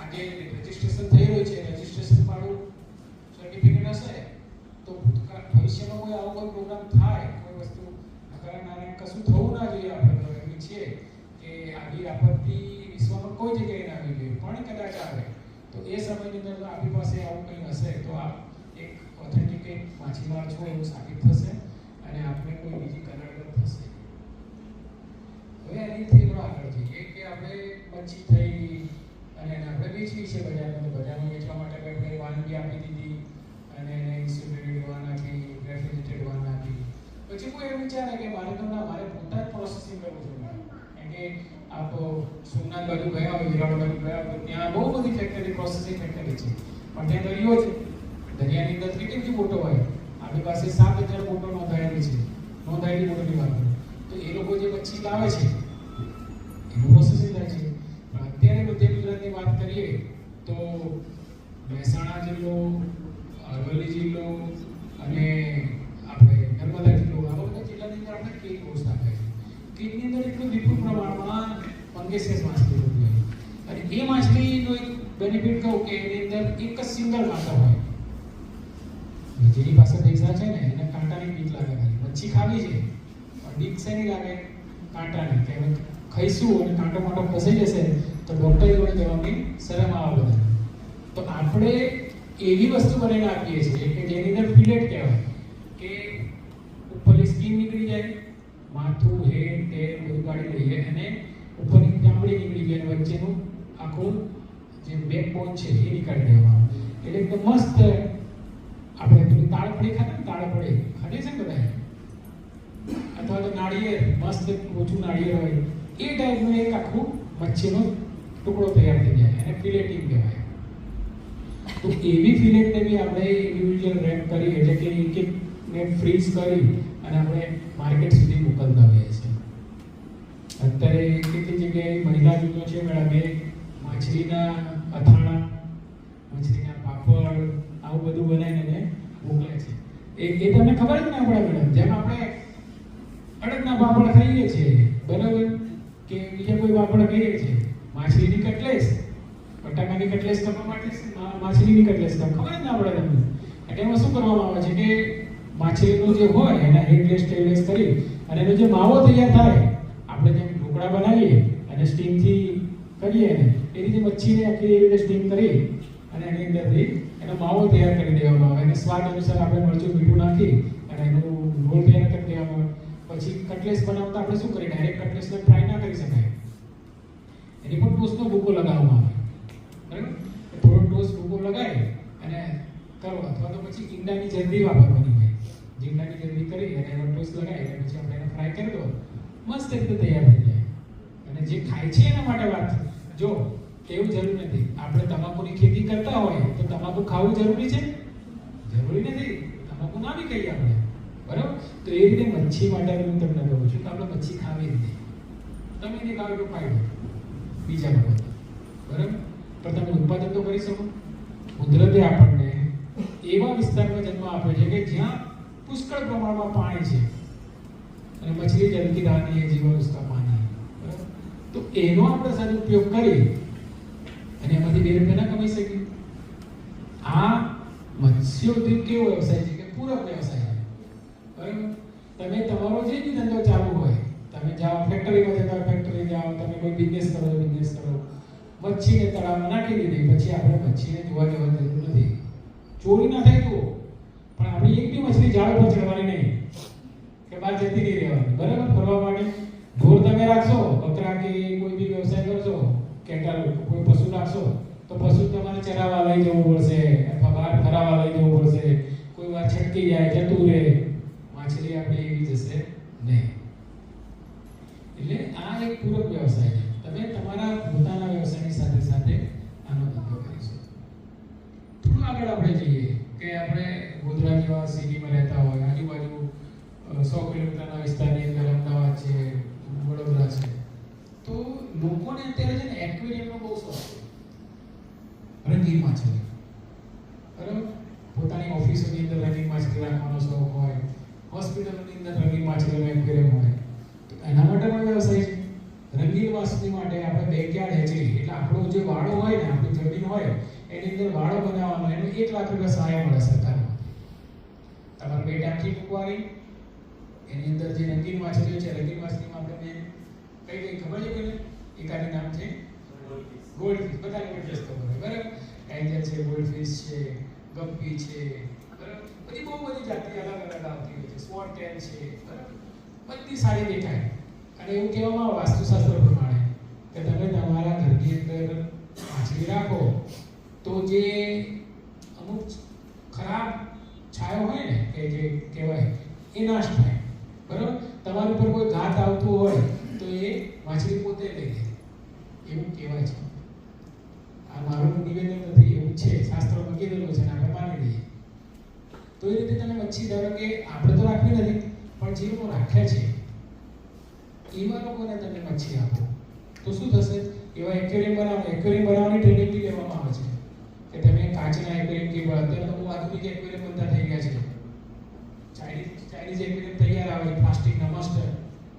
આજે રજીસ્ટ્રેશન થઈ રહ્યું છે, રજીસ્ટ્રેશન વાળું સર્ટિફિકેટ હશે તો ભવિષ્યમાં કોઈ આવો કોઈ પ્રોગ્રામ થાય, કોઈ વસ્તુ નકારાત્મક કશું થવું ના જોઈએ. આપણે એવી છે કે આવી આપત્તિ વિશ્વમાં કોઈ જગ્યાએ ના આવી જોઈએ, પણ કદાચ આવે તો એ સમયની અંદર આપણી પાસે આવું કંઈ હશે તો આ એક ઓથેન્ટિકેટ માછીમાર છો એવું સાબિત થશે અને આપણે કોઈ બીજી કનડગત થશે. હવે એની થોડું આગળ જઈએ કે આપણે મચ્છી થઈ અને એને આપણે વેચવી છે બજારમાં, તો બજારમાં વેચવા માટે આપણે વાનગી આપી દીધી અને એને ઇન્સ્યુલેટેડ વા નાખી, રેફ્રિજરેટેડ વા નાખી. પછી કોઈ એવું વિચારે કે મારે તો ના, મારે પોતા જ પ્રોસેસિંગ કરવું જોઈએ. કારણ કે આપ સોમનાથ બાજુ ગયા હોય, વિરાવળ બાજુ ગયા હોય, ત્યાં બહુ બધી ફેક્ટરી, પ્રોસેસિંગ ફેક્ટરી છે, પણ ત્યાં દરિયો છે. દરિયાની અંદર કેટલી બોટો હોય, આપણી પાસે 7,000 બોટો નોંધાયેલી છે. નોંધાયેલી બોટોની વાત કરું તો એ લોકો જે મચ્છી લાવે છે એનું પ્રોસેસિંગ થાય છે. પણ અત્યારે મધ્ય ગુજરાતની વાત કરીએ તો મહેસાણા જિલ્લો, અરવલ્લી જિલ્લો અને આપણે નર્મદા જિલ્લો, આવા બધા જિલ્લાની અંદર આપણે કેક રોસ્ટ આપે છે. કેકની અંદર એટલું વિપુલ પ્રમાણમાં ફંગેસિયસ માછલી હોતી હોય અને એ માછલીનો એક બેનિફિટ કહું કે એની અંદર એક જ સિંગલ કાંટો હોય. જેની પાસે પૈસા છે ને એને કાંટાની બીક લાગે, મચ્છી ખાવી છે પણ બીક શેની લાગે? કાંટાની. કે ખાઈશું અને કાંટો માટો ફસાઈ જશે તો ડૉક્ટર જોડે જવાની શરમ આવે બધા. તો આપણે એવી વસ્તુ બનાવીને આપીએ છીએ કે જેની અંદર ફિલેટ કહેવાય, કે ઉપરની સ્કિન નીકળી જાય, માથું, હેડ, ટેલ બધું કાઢી લઈએ અને ઉપરની ચામડી નીકળી જાય અને વચ્ચેનું આખું જે બેકબોન છે એ નીકાળી દેવામાં આવે. એટલે એકદમ મસ્ત આપણે પેલું તાળપડી ખાતે ને, તાળપડી ખાધી છે ને બધા, અથવા તો નાળિયેર, મસ્ત ઓછું નાળિયેર હોય એ ટાઈપનું એક આખું મચ્છીનો ટુકડો તૈયાર થઈ જાય, એને ફિલેટિંગ કહેવાય. તો એવી ફિલેટને બી આપણે ઇન્ડિવિજ્યુઅલ રેપ કરી, એટલે કે એક એકને ફ્રીઝ કરી અને આપણે માર્કેટ સુધી મોકલતા હોઈએ છીએ. અત્યારે કેટલી જગ્યાએ મહિલા જૂથો છે મેળા, બે માછલીના અથાણા, માછલીના પાપડ, આવું બધું બનાવીને મોકલે છે. એ તમને ખબર જ ને આપણા મેડમ, જેમ આપણે અડદના પાપડ ખાઈએ છીએ બરાબર, કે બીજા કોઈ પાપડ ખાઈએ છીએ, માછલીની કટલેસ, બટાકાની કટલેસ કરવા માટે માછલીની કટલેસ ખબર જ ને આપણે તમને. એટલે એમાં શું કરવામાં આવે છે કે માછલીનું જે હોય એના હેડલેસ ટેલલેસ કરી અને એનો જે માવો તૈયાર થાય, આપણે જેમ ઢોકળા બનાવીએ અને સ્ટીમથી કરીએ ને એ રીતે મચ્છીને આખી એવી રીતે સ્ટીમ કરી અને એની અંદરથી એનો માવો તૈયાર કરી દેવામાં આવે અને સ્વાદ અનુસાર આપણે મરચું મીઠું નાખી અને એનું રોલ તૈયાર કરી દેવામાં આવે. પછી કટલેસ બનાવતા આપણે શું કરીએ, ડાયરેક્ટ કટલેસને ફ્રાય ના કરી શકાય, એની પર ટોસ્ટનો ભૂકો લગાવવામાં આવે બરાબર. થોડો ટોસ્ટ ભૂકો લગાવી અને કરો, અથવા તો પછી ઈંડાની જલ્દી વાપરવાની હોય, ઈંડાની જલ્દી કરી અને એનો ટોસ્ટ લગાવી અને પછી આપણે એને ફ્રાય કરી દો, મસ્ત રીતે તૈયાર થઈ જાય. અને જે ખાય છે એના માટે વાત જો એવું જરૂર નથી. આપણે તમાકુની ખેતી કરતા હોય તો તમાકુ ખાવું જરૂરી છે? જરૂરી નથી. તમાકુ ના બી કહીએ આપણે બરાબર. તો એ રીતે મચ્છી માટે હું તમને કહું છું કે આપણે મચ્છી ખાવી નથી. તમે નહીં ખાવ તો ફાયદો બીજા લોકો બરાબર, પણ તમે ઉત્પાદન તો કરી શકો. કુદરતે આપણને એવા વિસ્તારમાં જન્મ આપ્યો છે કે જ્યાં પુષ્કળ પ્રમાણમાં પાણી છે અને મછલી જલતી રાની જીવન ઉસકા પાણી બરાબર. તો એનો આપણે સદુપયોગ કરી અને એમાંથી 2 રૂપિયા ના કમાઈ શકીએ. આ મત્સ્ય ઉદ્યોગ કેવો વ્યવસાય છે કે પૂરક વ્યવસાય છે બરાબર. તમે તમારો જે બી ધંધો ચાલુ હોય, તમે જાઓ ફેક્ટરીમાં જતા ફેક્ટરી જાઓ, તમે કોઈ બિઝનેસ કરો બિઝનેસ કરો, મચ્છીને તળાવમાં નાખી દીધી, પછી આપણે મચ્છીને જોવા જવાની જરૂર નથી. ચોરી ના થાય જુઓ, પણ આપણી એક બી મછલી ઝાડ પર ચડવાની નહીં કે બહાર જતી નહીં રહેવાની બરાબર. ફરવા માટે ઢોર તમે રાખશો, બકરા કે કોઈ બી વ્યવસાય કરશો, કેટલ કોઈ પશુ રાખશો તો પશુ તમારે ચરાવવા લઈ જવું પડશે અથવા બહાર ફરાવવા લઈ જવું પડશે. કોઈ વાર છટકી જાય, જતું રહે, માછલી આપણે એવી જશે નહીં. એટલે આ એક પૂરક વ્યવસાય છે. તમે તમારા પોતાના વ્યવસાયની સાથે સાથે આનો ધંધો કરી શકો. થોડું આગળ આપણે જઈએ કે આપણે ગોધરા જેવા સિટીમાં રહેતા હોય, આજુબાજુ 100 કિલોમીટરના વિસ્તારની અંદર અમદાવાદ છે, વડોદરા છે, તો લોકોને અત્યારે છે ને એક્વેરિયમનો બહુ શોખ છે, રંગીન માછલી બરાબર. પોતાની ઓફિસોની અંદર રંગીન માછલી રાખવાનો શોખ હોય, હોસ્પિટલોની અંદર રંગીન માછલીનો એક્વેરિયમ હોય. તો એના માટે પણ વ્યવસાય છે. રંગીન માછલી માટે આપણે બેકયાર્ડ હેચરી, એટલે આપણો જે વાડો હોય ને, આપણી જમીન હોય એની અંદર વાડો બનાવવાનો, એને 1 લાખ રૂપિયા સહાય મળે સરકારમાંથી. તમારે 2 ટાંકી મૂકવાની, એની અંદર જે રંગીન માછલીઓ છે, રંગીન માછલીમાં આપણે કઈ કઈ ખબર છે કોઈને? એકાદી નામ છે ગોલ્ડફિશ, બધાને ગોલ્ડફિશ ખબર હોય બરાબર. ટાઈગર છે, ગોલ્ડફિશ છે, ગપ્પી છે બરાબર. બધી બહુ બધી જાતિ અલગ અલગ આવતી હોય છે. સ્વોટ ટેલ છે બરાબર. બધી સારી દેખાય. અને એવું કહેવામાં આવે વાસ્તુશાસ્ત્ર પ્રમાણે કે તમે તમારા ઘરની અંદર માછલી રાખો તો જે અમુક ખરાબ છાયો હોય ને કે જે કહેવાય એ નાશ થાય બરાબર. તમારી ઉપર કોઈ ઘાત આવતું હોય તો એ માછલી પોતે લઈ લે એવું કહેવાય છે. આ મારું નિવેદન નથી, એવું છે, શાસ્ત્રોમાં કીધેલું છે ને આપણે માની લઈએ. તો એ રીતે તમે મચ્છી ધારો કે આપણે તો રાખવી નથી પણ જે લોકો રાખ્યા છે એવા લોકોને તમે મચ્છી આપો તો શું થશે? એવા એક્વેરિયમ બનાવો. એક્વેરિયમ બનાવવાની ટ્રેનિંગ બી લેવામાં આવે છે કે તમે કાચના એક્વેરિયમ કે અત્યારે તો બહુ આધુનિક એક્વેરિયમ બનતા થઈ ગયા છે. ચાઇનીઝ એક્વેરિયમ તૈયાર આવે પ્લાસ્ટિકના મસ્ત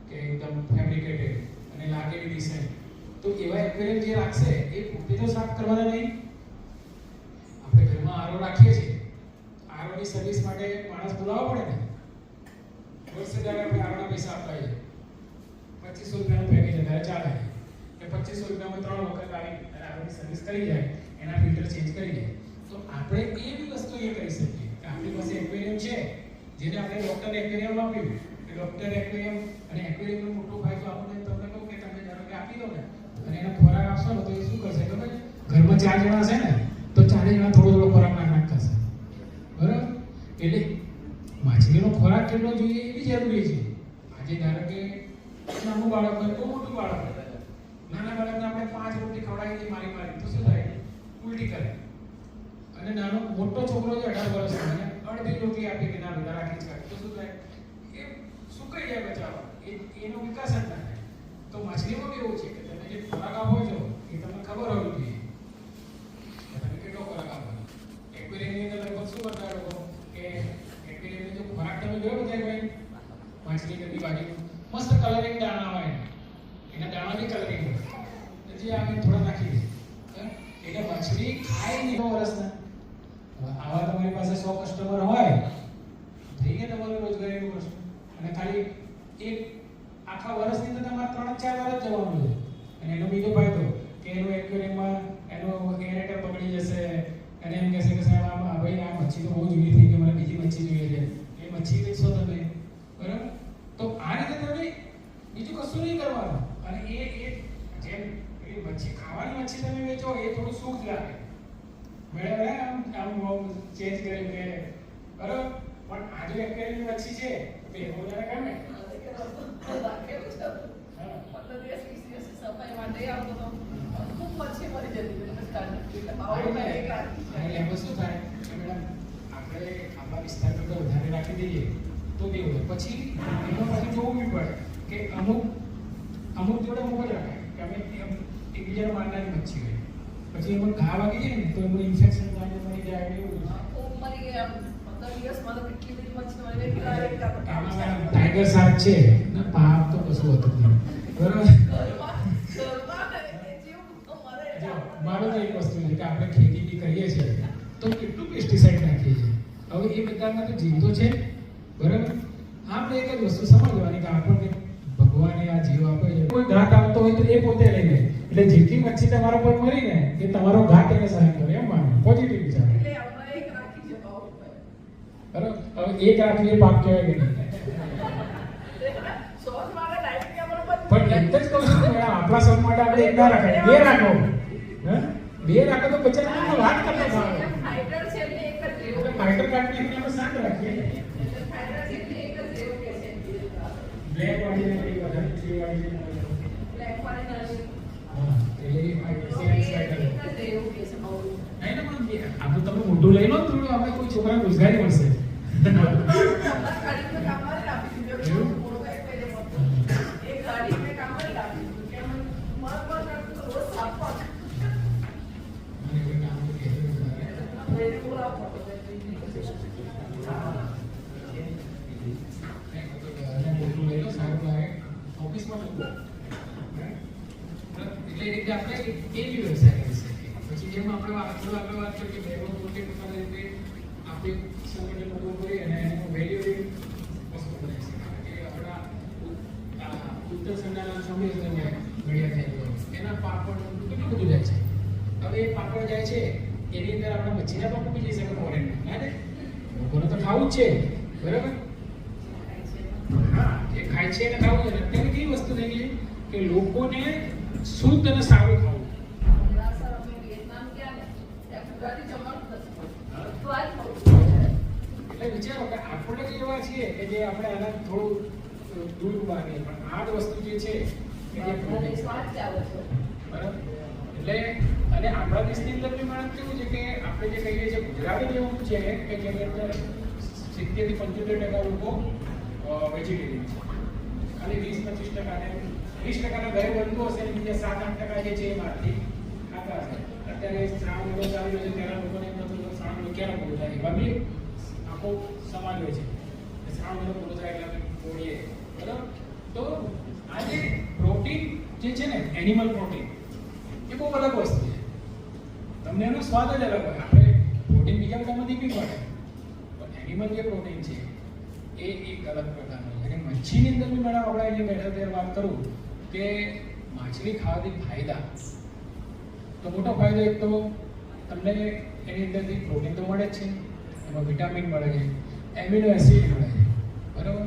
કે એકદમ ફેબ્રિકેટેડ અને લાગેલી ડિઝાઇન. તો એવા એક્વેરિયમ જે રાખશે એ પોતે તો સાફ કરવાના નહીં. આપણે ઘરમાં આરો રાખીએ છીએ, આરોની સર્વિસ માટે માણસ બોલાવવો પડે ને. વર્ષે જ્યારે આપણે આરોના પૈસા આપવા છે 2500 રૂપિયાનું પેકેજ અત્યારે ચાલે કે 2500 રૂપિયામાં 3 વખત આવી અને આરોની સર્વિસ કરી જાય, એના ફિલ્ટર ચેન્જ કરી જાય. તો આપણે એ બી વસ્તુ એ કરી શકીએ કે આપણી પાસે એક્વેરિયમ છે જેને આપણે ડોક્ટર એક્વેરિયમ આપ્યું કે ડોક્ટર એક્વેરિયમ અને એક્વેરિયમનો મોટો ફાયદો આપણને તમને કહું કે તમે ધારો કે આપી દો ને અને એનો ખોરાક આપશો ને તો એ શું કરશે ખબર? ઘરમાં 4 જણા છે ને તો 4 જણા થોડો થોડો ખોરાક નાખતા હશે બરાબર. એટલે માછલીનો ખોરાક કેટલો જોઈએ એ બી જરૂરી છે. આજે ધારો કે નાનું બાળક હોય તો મોટું બાળક હોય, નાના બાળકને આપણે 5 રોટલી ખવડાવી દઈએ મારી તો શું થાય? ઉલટી કરે. અને નાનો મોટો છોકરો છે 18 વર્ષનો અને અડધી રોટલી આપી કે ના બેટા રાખી છે તો શું થાય? એ સુકાઈ જાય બચાવો, એનો વિકાસ જ ના થાય. તો માછલીમાં બી એવું છે કે તમે જે ખોરાક આપો છો એ તમને ખબર હોવી જોઈએ કે તમે કેટલો ખોરાક આપો. એક્વેરિયમની અંદર લગભગ શું કરતા લોકો કે એક્વેરિયમની જો ખોરાક તમે જોયો બધાય ભાઈ માછલી ઘરની બાજુ મસ્ત કલરિંગ દાણા આવે, એના દાણા બી કલરિંગ હોય જે આપણે થોડા નાખી દઈએ એટલે માછલી ખાય નહીં વર્ષના. આવા તમારી પાસે 100 કસ્ટમર હોય થઈ ગયા તમારું રોજગારીનું પ્રશ્ન. અને ખાલી એક આખા વર્ષની અંદર તમારે 3-4 વર્ષ જવાનું છે. અને એનો બીજો ફાયદો કે એનું એક્વેરિયમમાં એનો એરેટર બગડી જશે અને એમ કહેશે કે સાહેબ આ ભાઈ આ મચ્છી તો બહુ જૂની થઈ ગઈ, મને બીજી મચ્છી જોઈએ છે, એ મચ્છી વેચશો તમે બરાબર. તો આ રીતે તમે બીજું કશું નહીં કરવાનું. અને એ જેમ મચ્છી ખાવાની મચ્છી તમે વેચો એ થોડું સુખ લાગે બરાબર. આમ ચેન્જ કરી કે બરાબર. પણ આજે એક્વેરિયમની મચ્છી છે તો એ બોલાને ગમે સફાઈ માટે આવતો તો ખૂબ મચ્છી મરી જતી શું થાય કે મેડમ આપણે આપણા વિસ્તાર કરતા વધારે રાખી દઈએ તો કેવું હોય પછી એમાં પછી જોવું બી પડે કે અમુક જોડે અમુક જ રાખાય કે અમે એકબીજાને મારનારી મચ્છી હોય પછી એમાં ઘા વાગી જાય ને તો એમાં ઇન્ફેક્શન થાય મરી જાય એવું મરી ગયા 15 દિવસમાં તો કેટલી બધી મચ્છી મરી ગઈ. ટાઈગર શાર્ક છે ને પાપ તો કશું હતું નહીં બરાબર. મારું તો એક વસ્તુ છે કે આપણે ખેતી બી કરીએ છીએ તો કેટલું પેસ્ટિસાઇડ નાખીએ છીએ. હવે એ બધામાં તો જીવ તો છે બરાબર. આપણે એક જ વસ્તુ સમજવાની કે આપણને ભગવાને આ જીવ આપે છે. કોઈ ઘાત આવતો હોય તો એ પોતે લઈ લે. એટલે જેટલી મચ્છી તમારા પર મરી ને એ તમારો ઘાત એને સહન કરે એમ માનો પોઝિટિવ વિચાર બરાબર. હવે એક રાખી એ પાપ કહેવાય કે નહીં. પણ એમ જ કહું છું કે આપણા સૌ માટે આપણે એક ના રાખાય, 2 રાખો. 2 રાખો તો બચારા વાત કરતા સારું. ફાઈટર છે એટલે એક જ જેવું. ફાઈટર કાઢીને આપણે શાંત રાખીએ. ફાઈટર છે એટલે એક જ જેવું કે છે. બ્લેક વાળી ને એ વધારે ગ્રે વાળી ને બ્લેક વાળી નથી. હા એટલે એ ફાઈટર તો છે એક ફાઈટર. જ જેવું કે છે બહુ. નહીં ને પણ આપણે તમે મોઢું લઈ લો તો આપણે કોઈ છોકરાને રોજગારી મળશે. ગાડી કામ માં રાખી દીધું. એક ગાડી મેં કામ માં રાખી દીધું કે મારા પર તો રોજ સાફ મને કોઈ કામ તો કહેતો નથી. મેરે પૂરા ફોટો મોટું લઈ લો સારું લાગે ઓફિસમાં મૂકો. એટલે એ રીતે આપણે એ બી વ્યવસાય કરી શકીએ. પછી જેમ આપણે વાત કરીએ કે બેગો મોટી પોતાની રીતે આપણે સંગઠન ઉભું કરી અને એનું વેલ્યુ વસ્તુ બનાવી શકીએ. મચ્છીના પગ બી જઈ શકે ફોરેન ના ને લોકોને તો ખાવું જ છે બરાબર હા એ ખાય છે અને ખાવું છે અત્યારે કેવી વસ્તુ થઈ ગઈ કે લોકોને શુદ્ધ અને સારું ખાવું હમણાં સર અમે વિયેતનામ ગયા ને ત્યાં ગુજરાતી જમવાનું નથી મળતું. તો આ જ ખાવું. એટલે વિચારો કે આપણે જ એવા છીએ કે જે આપણે આના થોડું દૂર માનીએ પણ આ જ વસ્તુ જે છે કે જે મને સ્વાદ જ આવે છે. બરાબર એટલે અને આપણા દેશની અંદર બી માણસ કેવું છે કે આપણે જે કહીએ છીએ ગુજરાતી એવું છે કે જેની અંદર 70 થી 75% લોકો વેજીટેરિયન છે ખાલી 20-25% ને 20% ઘરે બનતું હશે ને બીજા 7-8% જે છે એ બહારથી ખાતા હશે અત્યારે શ્રાવણ મહિનો ચાલી રહ્યો છે ત્યારે લોકોને એમ થતું શ્રાવણ મહિનો ક્યારે પૂરો થાય એવા બી આખો સમાજ હોય છે કે શ્રાવણ મહિનો પૂરો થાય એટલે અમે બોલીએ બરાબર તો આ જે પ્રોટીન જે છે ને એનિમલ પ્રોટીન એ બહુ અલગ વસ્તુ છે તમને એનો સ્વાદ જ અલગ હોય આપણે પ્રોટીન બીજા બધામાંથી બી મળે પણ એનિમલ જે પ્રોટીન છે એ એક અલગ પ્રકારનું છે અને મચ્છીની અંદર બી મેડમ આપણે અહીંયા બેઠા ત્યારે વાત કરું કે માછલી ખાવાથી ફાયદા તો મોટો ફાયદો એક તો તમને એની અંદરથી પ્રોટીન તો મળે જ છે એમાં વિટામિન મળે છે એમિનો એસિડ મળે છે બરાબર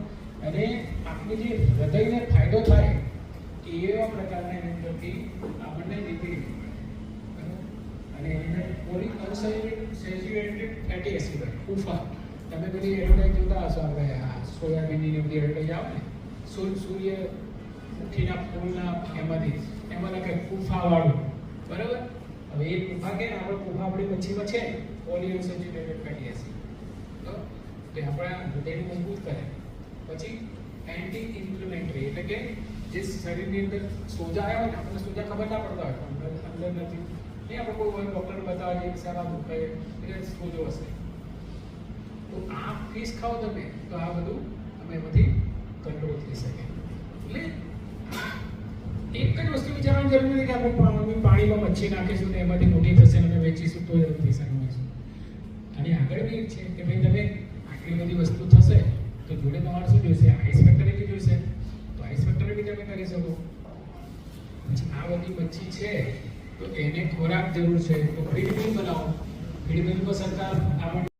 અને આપણે જે હૃદયને ફાયદો થાય એવા પ્રકારના એની અંદરથી આપણને નીકળી બરાબર અને એની અંદર પોલી અનસેચ્યુરેટેડ ફેટી એસિડ હોય ઉફા તમે બધી એડવર્ટાઈઝ જોતા હશો આપણે આ સોયાબીનની બધી એડવર્ટાઈઝ આવે ને સૂર્યમુખીના ફૂલના એમાં લખે કુફાવાળું બરાબર હવે એ કુફા કે આપણે કુફા આપણી મચ્છીમાં છે પોલી અનસેચ્યુરેટેડ ફેટી એસિડ બરાબર તે આપણા હૃદયને મજબૂત કરે પછી એન્ટી ઇન્ફ્લેમેટરી એટલે કે જે શરીરની અંદર સોજા આવ્યા હોય ને આપણને સોજા ખબર ના પડતા હોય પણ અંદર નથી એ આપણે કોઈ ડૉક્ટરને બતાવવા જઈએ કે સાહેબ આ દુખાય એટલે સોજો હશે તો આ ફિશ ખાઓ તમે તો આ બધું તમે એમાંથી કંટ્રોલ થઈ શકે એટલે એક જ વસ્તુ વિચારવાની જરૂર નથી કે આપણે પાણીમાં મચ્છી નાખીશું ને એમાંથી મોટી થશે અને વેચીશું તો જ પૈસા કમાઈશું અને આગળ બી છે કે ભાઈ તમે આટલી બધી વસ્તુ થશે તો જોડે તમારે શું જોઈશે આઈસ ફેક્ટરી બી જોઈશે તો આઈસ ફેક્ટરી બી તમે કરી શકો પછી આ બધી મચ્છી છે તો એને ખોરાક જરૂર છે તો ફીડ મિલ બનાવો ફીડ મિલમાં સરકાર આપણને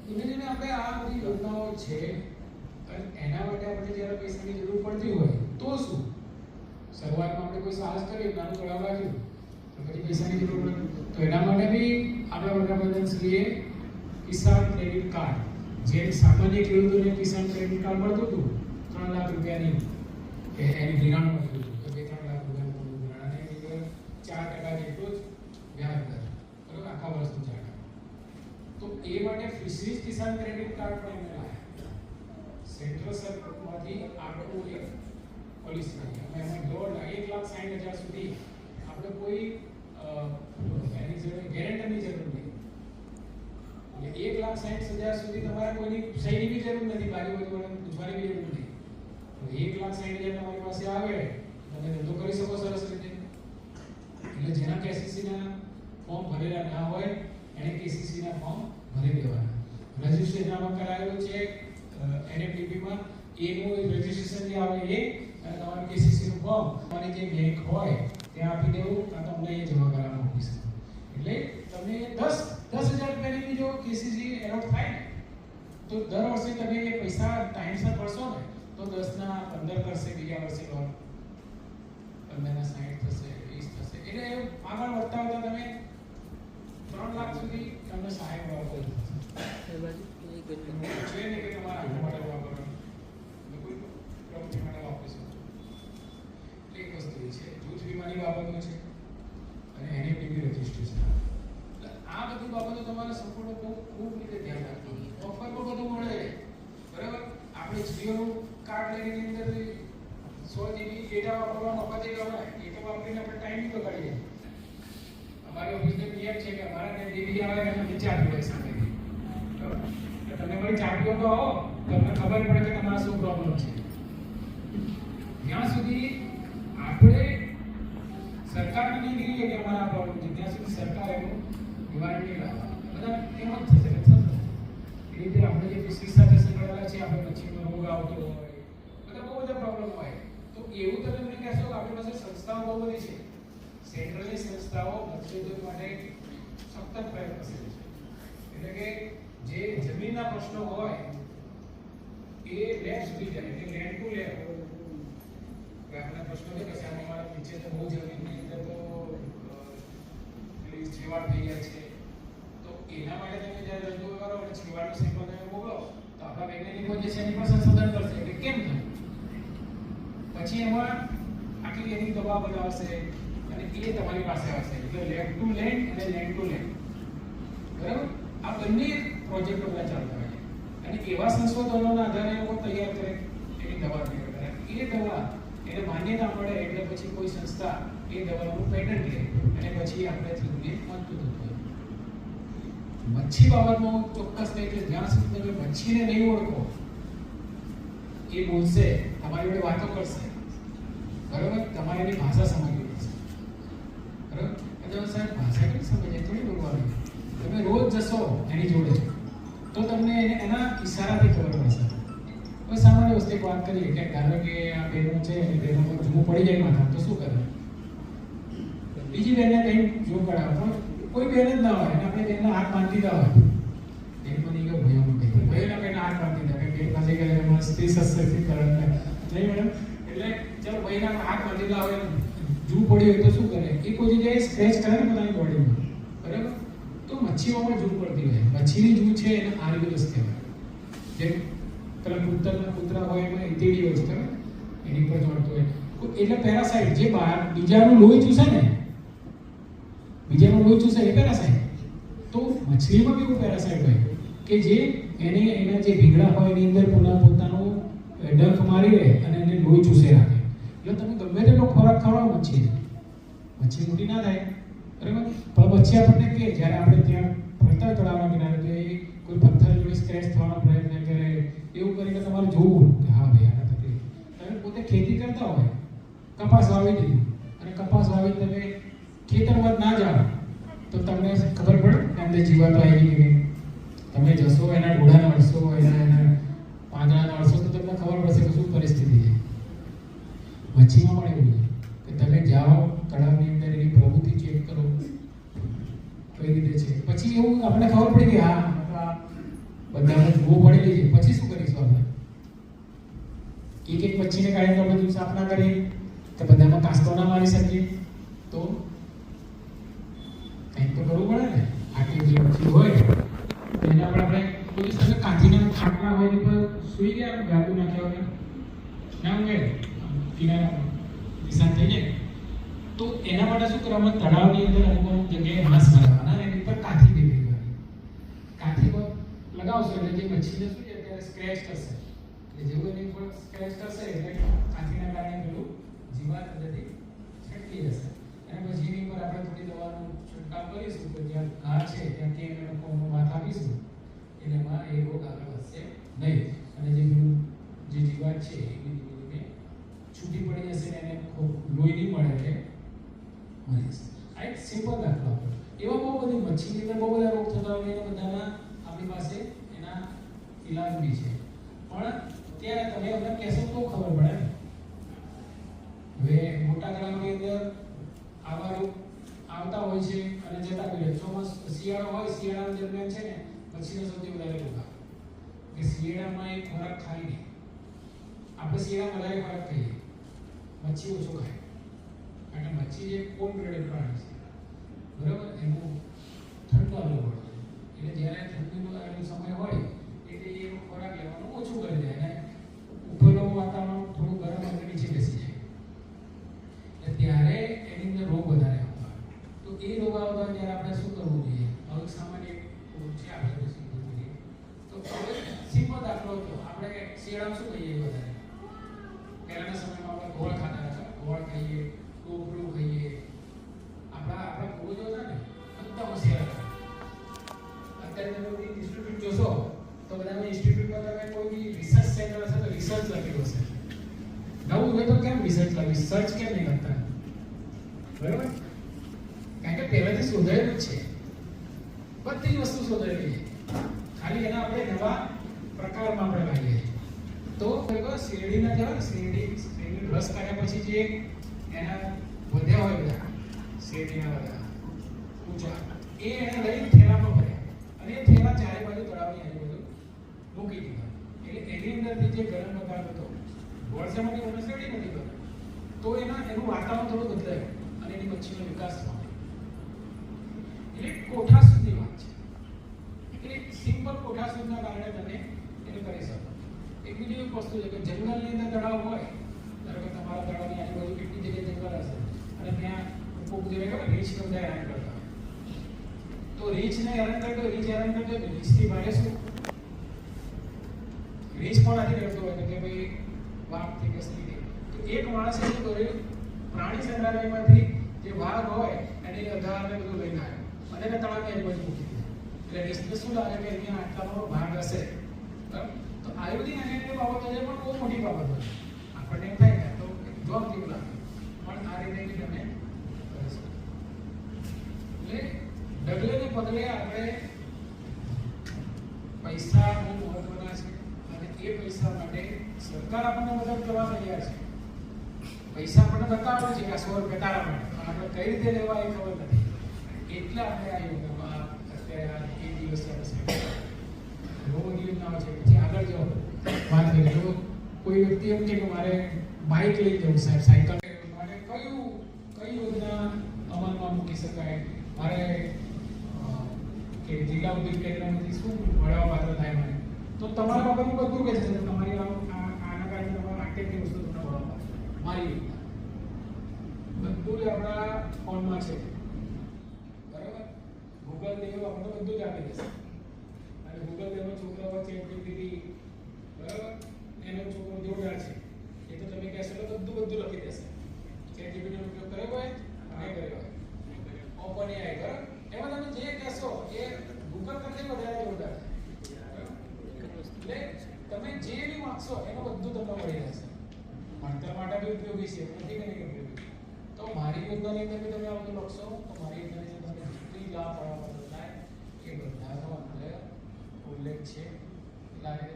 ધીમે આપણે આ બધી યોજનાઓ છે અને એના માટે આપણે જ્યારે પૈસાની જરૂર પડતી હોય તો શું શરૂઆતમાં આપણે કોઈ સાહસ કરીએ નાનું તળાવ રાખ્યું તો પછી પૈસાની જરૂર પડે તો એના માટે બી આપણા વડાપ્રધાનશ્રીએ કિસાન ક્રેડિટ કાર્ડ જે સામાન્ય ખેડૂતોને કિસાન ક્રેડિટ કાર્ડ મળતું હતું 3 લાખ રૂપિયાની કે એની ધિરાણ મળતું હતું તો 2-3 લાખ રૂપિયાનું ધિરાણ અને એની અંદર 4% જેટલું જ વ્યાજ દર બરાબર આખા વર્ષનું 4%. તો એ માટે ફિશરીઝ કિસાન ક્રેડિટ કાર્ડ પણ એમને લાવ્યા સેન્ટ્રલ સરકારમાંથી આખું એક પોલિસી હતી અમે એમાં 1,60,000 સુધી આપણે કોઈ એની જરૂર ગેરંટીની જરૂર નહીં એટલે 1,60,000 સુધી તમારે કોઈની સહીની બી જરૂર નથી બાજુ બાજુવાળાને પૂછવાની બી જરૂર નથી તો 1,60,000 તમારી પાસે આવે તમે ધંધો કરી શકો સરસ રીતે એટલે જેના કેસીસીના ફોર્મ ભરેલા ના હોય એને કેસીસીના ફોર્મ ભરી દેવાના રજિસ્ટ્રેશન આમાં કરાયેલું છે એનએફડીપીમાં એનું રજિસ્ટ્રેશન જે આવે એ અને તમારું કેસીસીનું ફોર્મ તમારી જે બેંક હોય ત્યાં આપી દેવું કાં તો અમને એ જમા કરાવવાનું ઓફિસ એટલે તમને 10,000 રૂપિયાની જો કેસીસી એલોટ થાય ને તો દર વર્ષે તમે એ પૈસા ટાઈમસર ભરશો ને તો 10 ના 15 કરશે બીજા વર્ષે લોન 15 ના 60 થશે 20 થશે એટલે આગળ વધતા વધતા તમે 3 લાખ સુધી તમને સહાય મળશે એ બાજુ છે ને કે તમારા આખો માટે વાપરવાનું કોઈ પ્રોપર્ટી માટે વાપરી શકો એક વસ્તુ એ છે જૂથ વીમાની બાબતો છે અને એનએફડીપી રજિસ્ટ્રેશન આ બધી બાબતો તમારે સંપૂર્ણ ખૂબ રીતે ધ્યાન રાખવું ઓફરમાં બધું મળે બરાબર આપણે જીઓનું કાર્ડ લઈને અંદર 100 GB ડેટા વાપરવાનો મફત ગણાય એ તો વાપરીને આપણે ટાઈમ બી બગાડીએ અમારી ઓફિસને નિયમ છે કે અમારા ને ડીવી આવે ને નીચે આપી દે સામેથી બરાબર તમે મારી ચાપીઓ તો આવો તમને ખબર પડે કે તમારા શું પ્રોબ્લેમ છે જ્યાં સુધી આપણે સરકારને નહીં કહીએ કે અમારા પ્રોબ્લેમ છે ત્યાં સુધી સરકાર એનું નિવારણ નહીં લાવે બધા એમ જ થશે કે થશે એ રીતે આપણે જે ફિશરીઝ સાથે સંકળાયેલા છે, આપણે મચ્છીનો રોગ આવતો હોય, બધા બહુ બધા પ્રોબ્લેમ હોય, તો એવું તમે મને કહેશો કે આપણી પાસે સંસ્થાઓ બહુ બધી છે. સેન્ટ્રલની સંસ્થાઓ મત્સ્યોદ્યોગ માટે સખત પ્રયત્નશીલ છે. એટલે કે જે જમીનના પ્રશ્નો હોય એ લેબ સુધી જાય, એટલે લેન્ડ ટુ લેબ. આપણા પ્રશ્નો છે કે સાહેબ અમારા નીચે તો બહુ જમીનની અંદર તો પેલી છેવાડ થઈ જાય છે, તો એના માટે તમે જ્યારે રજૂ કરો અને છેવાડનો સેમ્પલ તમે મોકલો તો આપણા વૈજ્ઞાનિકો જે છે એની પર સંશોધન કરશે કે કેમ થાય, પછી એમાં આટલી એની દવા બનાવશે અને એ તમારી પાસે આવશે. એટલે લેબ ટુ લેન્ડ અને લેન્ડ ટુ લેન્ડ, બરાબર? આ બંને પ્રોજેક્ટો બધા ચાલતા હોય છે અને એવા સંશોધનોના આધારે એ લોકો તૈયાર કરે એની દવા તૈયાર કરે. એ દવા એને માન્યતા મળે એટલે પછી કોઈ સંસ્થા એ દવાનું પેટન્ટ લે અને પછી આપણે થઈને મળતું થતું હોય. મચ્છી બાબતમાં હું ચોક્કસ કહે કે જ્યાં સુધી તમે મચ્છીને નહીં ઓળખો, એ બોલશે, તમારી જોડે વાતો કરશે, બરાબર? તમારે એની ભાષા સમજવી પડશે, બરાબર? એટલે સાહેબ ભાષા કેવી સમજે થોડી બોલવાની. તમે રોજ જશો એની જોડે તો તમને એના ઈશારાથી ખબર પડશે. કોઈ સામાન્ય વસ્તુ એક વાત કરીએ કે ધારો કે આ બહેનો છે અને બહેનો પર જૂનું પડી જાય માથા તો શું કરે? બીજી બહેનને કંઈ જૂનું કરાવે, પણ કોઈ બહેન જ ના હોય અને આપણે બેનના હાથ બાંધી દીધા હોય. બેન બની ગયો ભયોનું કંઈ ભયોના બેનના હાથ બાંધી દીધા કે બેન પાસે ગયા સ્ત્રી સશક્તિકરણ નહીં મેડમ. એટલે ચાલો ભયના હાથ બાંધી દીધા હોય, જૂ પડી હોય તો શું કરે? એ કોઈ જગ્યાએ સ્ક્રેચ કરે ને પોતાની બોડીમાં, બરાબર? તો મચ્છીઓમાં પણ જૂ પડતી હોય. મચ્છીની જૂ છે એને આર્યુલસ કહેવાય. જેમ પેલા કૂતરા હોય એમાં ઇતેડી હોય છે, બરાબર? એની પર ચોંટતો હોય એટલે પેરાસાઇટ જે બહાર બીજાનું લોહી ચૂસે ને, બીજાનું લોહી ચૂસે એ પેરાસાઇટ. તો મછલીમાં બી એવું પેરાસાઇટ હોય કે જે એના જે ભીંગડા હોય એની અંદર પોતાનું ડંખ મારી રહે અને એને લોહી ચૂસે રાખે. એટલે તમે ગમે તેટલો ખોરાક ખવડાવો મચ્છી મોટી ના થાય, બરાબર? પણ મચ્છી આપણને કે જ્યારે આપણે ત્યાં ફરતા તળાવના કિનારે તો એ કોઈ પથ્થર જોડે સ્ક્રેચ થવાનો પ્રયત્ન કરે, એવું કરીને તમારે જોવું કે હા ભાઈ આના તકલીફ. તમે પોતે ખેતી કરતા હોય, કપાસ વાવી દીધું અને કપાસ વાવી તમે ખેતરમાં ના જાઓ તો તમને ખબર પડે કે અંદર જીવાતો આવી ગઈ કે તમે જશો એના ડોળાને અડશો, એના પાંદડાને અડશો તો તમને ખબર પડશે કે શું પરિસ્થિતિ છે. મચ્છીમાં પણ એવું છે કે તમે જાઓ તળાવની અંદર એની પ્રવૃત્તિ ચેક કરો કઈ રીતે છે, પછી એવું આપણે ખબર પડી કે હા બધાને જોવું પડેલી છે, પછી શું કરીશું આપણે? એક મચ્છીને કાઢીને આપણે બધું સાફ ના કરીએ તો બધામાં કાસ્તો ના મારી શકીએ તો કંઈક તો કરવું પડે ને. આટલી જે મચ્છી હોય તો એના પર આપણે કોઈ સાથે કાંચીના ખાટલા હોય એની પર સૂઈ ગયા ગાડું નાખ્યા હોય ના ઊંઘે કિનારા દિશા થઈ જાય તો એના માટે શું કરવાનું? તળાવની અંદર અમુક જગ્યાએ ઘાસ મારવાના અને એની પર કાંથી દેવી કાંથી પર લગાવશો એટલે જે મચ્છીને શું છે ત્યારે સ્ક્રેચ થશે, એટલે જેવું એની પર સ્ક્રેચ થશે એટલે કાંથીના કારણે પેલું જીવાત અંદરથી છટકી જશે અને પછી એની પર આપણે થોડી દવાનો છંટકાવ કરીશું તો જ્યાં ઘા છે ત્યાં કે એને કોનો માથ આપીશું એટલે એમાં એ રોગ આગળ વધશે નહીં અને જે પેલું જે જીવાત છે એ ધીમે ધીમે છૂટી પડી જશે અને એને લોહી નહીં મળે એટલે મરી જશે. આ એક સિમ્પલ દાખલો આપણો. એવા બહુ બધી મચ્છીની અંદર બહુ બધા રોગ થતા હોય એને બધાના આપણી પાસે એના ઇલાજ બી છે, પણ ત્યારે તમે અમને કહેશો તો ખબર પડે ને. હવે મોટા તળાવની અંદર આવા રોગ આવતા હોય છે અને જતા હોય. શિયાળો હોય, શિયાળા દરમિયાન છે ને મચ્છીનો સૌથી વધારે રોગ આવે કે શિયાળામાં એ ખોરાક ખાય નહીં. આપણે શિયાળામાં વધારે ખોરાક ખાઈએ, મચ્છી ઓછો ખાય કારણ કે મચ્છી જે કોલ્ડ બ્લડેડ પ્રાણી છે, બરાબર? એનું ઠંડુ આવવું પડે એટલે જ્યારે ઠંડીનો સમય હોય એટલે એ ખોરાક લેવાનું ઓછું કરી દે અને ઉપરનું વાતાવરણ થોડું ગરમ અને નીચે બેસી જાય એટલે ત્યારે એની અંદર રોગ વધારે આવતા હોય. તો એ રોગ આવતા ત્યારે આપણે શું કરવું જોઈએ? હવે સામાન્ય છે આપણે શીખવું. તો હવે સિમ્પલ દાખલો હતો, આપણે શિયાળામાં શું કહીએ વધારે? પહેલાના સમયમાં આપણે ગોળ ખાતા હતા, ગોળ ખાઈએ, ટોપલું ખાઈએ. આપણા પૂર્વજો હતા ને બધા હોશિયાર હતા. અત્યારે તમે કોઈ ઇન્સ્ટિટ્યૂટ જોશો તો બધામાં ઇન્સ્ટિટ્યૂટમાં તમે કોઈ રિસર્ચ સેન્ટર હશે તો રિસર્ચ લખેલું હશે. નવું હોય તો કેમ રિસર્ચ લખી? સર્ચ કેમ નહીં કરતા? બરાબર? કારણ કે પહેલાથી શોધાયેલું જ છે, બધી જ વસ્તુ શોધાયેલી છે. ખાલી એના આપણે નવા પ્રકારમાં આપણે લાવીએ તો શેરડીના જેવા શેરડી રસ કાઢ્યા પછી જે એના વધ્યા હોય બધા શેરડીના બધા ઊંચા એ એને લઈને થેલામાં ભર્યા અને એ થેલા ચારે બાજુ તળાવની આજુબાજુ મૂકી દીધા એટલે એની અંદરથી જે ગરમ પદાર્થ હતો વરસાદમાંથી મને શેરડીમાંથી બને તો એનું વાતાવરણ થોડું બદલાયું અને એની મચ્છીનો વિકાસ થયો એટલે કોઠા સુધી વાત છે એ સિમ્પલ કોઠા સુધના કારણે તમે એને કરી શકો એક બીજી એક વસ્તુ છે કે જંગલની અંદર તળાવ હોય ધારો કે તમારા તળાવની આજુબાજુ કેટલી જગ્યાએ જંગલ હશે અને ત્યાં કોક જગ્યાએ ખબર રીંછ બધા હેરાન કરતા તો રીંછને હેરાન કરતો રીંછથી ભારે શું રીંછ પણ આથી કરતો હોય કે ભાઈ વાઘથી કે સિંહથી તો એક માણસે શું કર્યું પ્રાણી સંગ્રહાલયમાંથી જે વાઘ હોય એની અધારને બધું લઈને આવ્યો અને એને તળાવની આજુબાજુ મૂકી દીધું એટલે રીંછને શું લાગે કે અહીંયા આટલાનો ભાગ હશે બરાબર તો આવી બધી નાની નાની બાબતો છે પણ બહુ મોટી બાબતો છે આપણને એમ થાય કે તો જોબ જેવું લાગે પણ આ રીતે તમે કરી શકો એટલે ડગલે ને પગલે આપણે પૈસા બહુ મહત્વના છે અને એ પૈસા માટે સરકાર આપણને મદદ કરવા તૈયાર છે પૈસા આપણને બતાવે છે કે 100 રૂપિયા તારા માટે પણ આપણે કઈ રીતે લેવા એ ખબર નથી એટલે આપણે આ યોજનામાં અત્યારે આ એક દિવસ બહુ બધી યોજનાઓ છે પછી આગળ જો વાત કરીએ તો કોઈ વ્યક્તિ એમ કે મારે બાઇક લઈ જવું સાહેબ સાયકલ મારે કઈ યોજના અમલમાં મૂકી શકાય મારે કે જિલ્લા ઉદ્યોગ કેન્દ્રમાંથી શું મળવા પાત્ર થાય મને તો તમારા બાબતનું બધું કહે છે તમારી આના કારણે તમારા આટલી વસ્તુ તમને મળવા પાત્ર મારી બધું જ આપણા ફોનમાં છે બરાબર ગૂગલ દેવ આપણને બધું જ આપી દેશે અને ગૂગલ દેવમાં છોકરાઓ છે એક્ટિવિટી બરાબર એનો છોકરો જોરદાર છે એ તો તમે કહેશો તો બધું લખી દેશે ચેટજીપીટીનો ઉપયોગ કર્યો હોય નહીં કર્યો હોય ઓપન એઆઈ બરાબર એમાં તમે જે કહેશો એ ગૂગલ કરતા વધારે જોરદાર છે એટલે તમે જે બી માંગશો એનું બધું તમને મળી રહેશે ભણતર માટે બી ઉપયોગી છે નથી કે નહીં ઉપયોગી તો મારી યોજનાની અંદર બી તમે આ બધું લખશો તો મારી યોજનાની અંદર તમને જેટલી લાભ મળવા થાય એ બધાનો અંદર ઉલ્લેખ છે એટલે